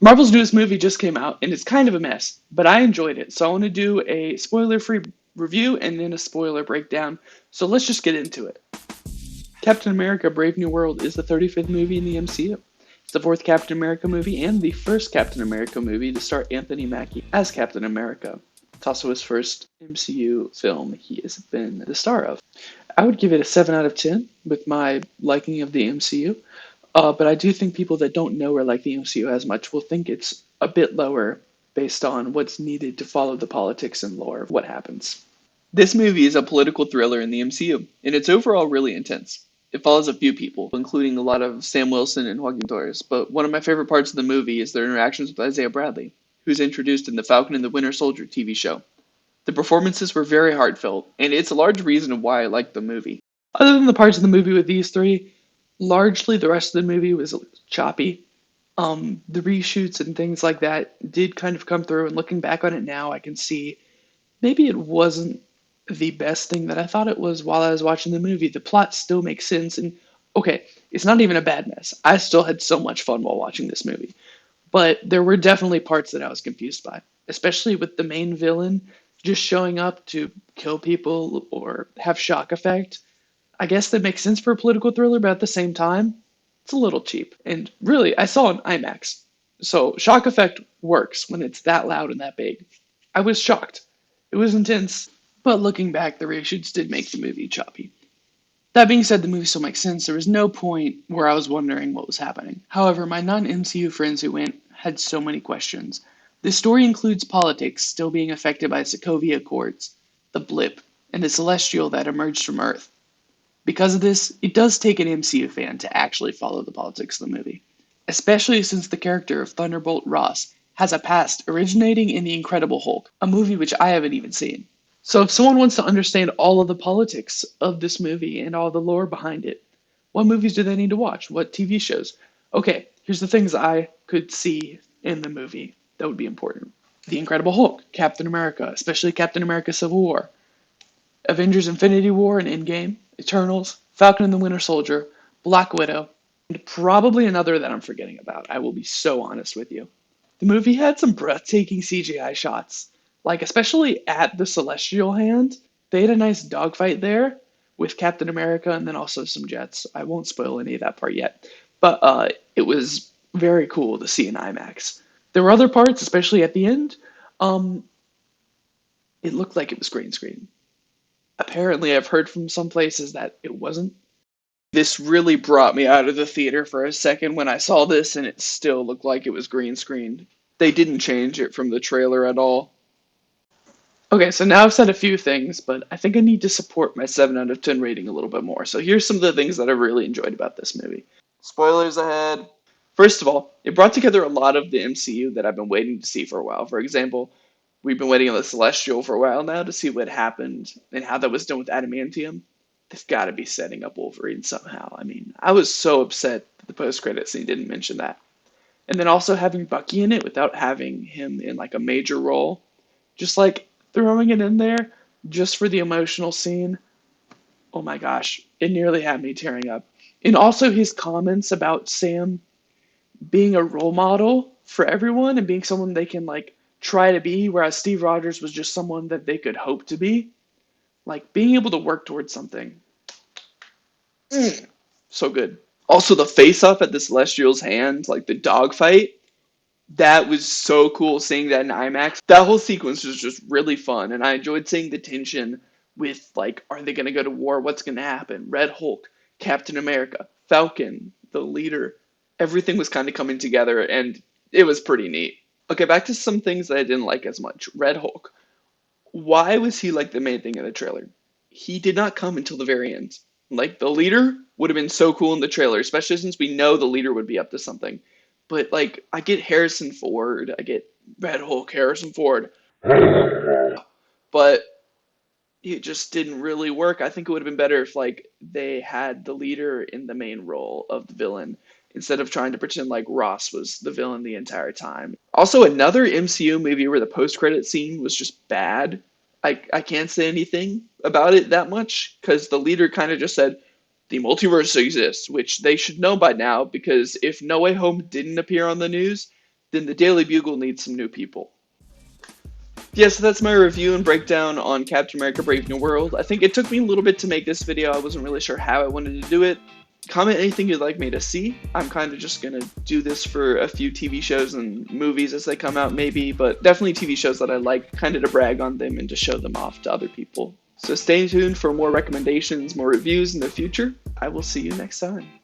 Marvel's newest movie just came out and it's kind of a mess, but I enjoyed it. So I want to do a spoiler free review and then a spoiler breakdown. So let's just get into it. Captain America Brave New World is the 35th movie in the MCU. It's the fourth Captain America movie and the first Captain America movie to star Anthony Mackie as Captain America. It's also his first MCU film he has been the star of. I would give it a 7 out of 10 with my liking of the MCU. But I do think people that don't know or like the MCU as much will think it's a bit lower based on what's needed to follow the politics and lore of what happens. This movie is a political thriller in the MCU, and it's overall really intense. It follows a few people, including a lot of Sam Wilson and Joaquin Torres, but one of my favorite parts of the movie is their interactions with Isaiah Bradley, who's introduced in the Falcon and the Winter Soldier TV show. The performances were very heartfelt, and it's a large reason why I liked the movie. Other than the parts of the movie with these three, largely the rest of the movie was choppy. The reshoots and things like that did kind of come through, and looking back on it now, I can see maybe it wasn't the best thing that I thought it was while I was watching the movie. The plot still makes sense, and okay, it's not even a bad mess. I still had so much fun while watching this movie. But there were definitely parts that I was confused by, especially with the main villain just showing up to kill people or have shock effect. I guess that makes sense for a political thriller, but at the same time, it's a little cheap. And really, I saw an IMAX. So shock effect works when it's that loud and that big. I was shocked. It was intense, but looking back, the reshoots did make the movie choppy. That being said, the movie still makes sense. There was no point where I was wondering what was happening. However, my non MCU friends who went had so many questions. This story includes politics still being affected by Sokovia Accords, the blip, and the celestial that emerged from Earth. Because of this, it does take an MCU fan to actually follow the politics of the movie, especially since the character of Thunderbolt Ross has a past originating in The Incredible Hulk, a movie which I haven't even seen. So if someone wants to understand all of the politics of this movie and all the lore behind it, what movies do they need to watch? What TV shows? Okay, here's the things I could see in the movie that would be important. The Incredible Hulk, Captain America, especially Captain America Civil War, Avengers Infinity War and Endgame, Eternals, Falcon and the Winter Soldier, Black Widow, and probably another that I'm forgetting about. I will be so honest with you. The movie had some breathtaking CGI shots, like especially at the Celestial Hand. They had a nice dogfight there with Captain America and then also some jets. I won't spoil any of that part yet, but it was very cool to see in IMAX. There were other parts, especially at the end. Um, it looked like it was green screen. Apparently, I've heard from some places that it wasn't. This really brought me out of the theater for a second when I saw this, and it still looked like it was green screen. They didn't change it from the trailer at all. Okay, so now I've said a few things, but I think I need to support my 7 out of 10 rating a little bit more. So here's some of the things that I really enjoyed about this movie. Spoilers ahead. First of all, it brought together a lot of the MCU that I've been waiting to see for a while. For example, we've been waiting on the Celestial for a while now to see what happened and how that was done with Adamantium. They've got to be setting up Wolverine somehow. I mean, I was so upset that the post-credit scene didn't mention that. And then also having Bucky in it without having him in like a major role, just like throwing it in there just for the emotional scene. Oh my gosh, it nearly had me tearing up. And also his comments about Sam being a role model for everyone and being someone they can like try to be, whereas Steve Rogers was just someone that they could hope to be. Like being able to work towards something. So good. Also the face off at the Celestial's hand, like the dogfight, that was so cool seeing that in IMAX. That whole sequence was just really fun, and I enjoyed seeing the tension with like, are they gonna go to war? What's gonna happen? Red Hulk, Captain America, Falcon, the leader. Everything was kind of coming together, and it was pretty neat. Okay, back to some things that I didn't like as much. Red Hulk. Why was he like the main thing in the trailer? He did not come until the very end. Like the leader would have been so cool in the trailer, especially since we know the leader would be up to something. But like I get Harrison Ford, I get Red Hulk Harrison Ford, but it just didn't really work. I think it would have been better if like they had the leader in the main role of the villain instead of trying to pretend like Ross was the villain the entire time. Also, another MCU movie where the post-credit scene was just bad. I can't say anything about it that much because the leader kind of just said the multiverse exists, which they should know by now because if No Way Home didn't appear on the news, then the Daily Bugle needs some new people. Yeah, so that's my review and breakdown on Captain America Brave New World. I think it took me a little bit to make this video. I wasn't really sure how I wanted to do it. Comment anything you'd like me to see. I'm kind of just going to do this for a few TV shows and movies as they come out, maybe, but definitely TV shows that I like, kind of to brag on them and to show them off to other people. So stay tuned for more recommendations, more reviews in the future. I will see you next time.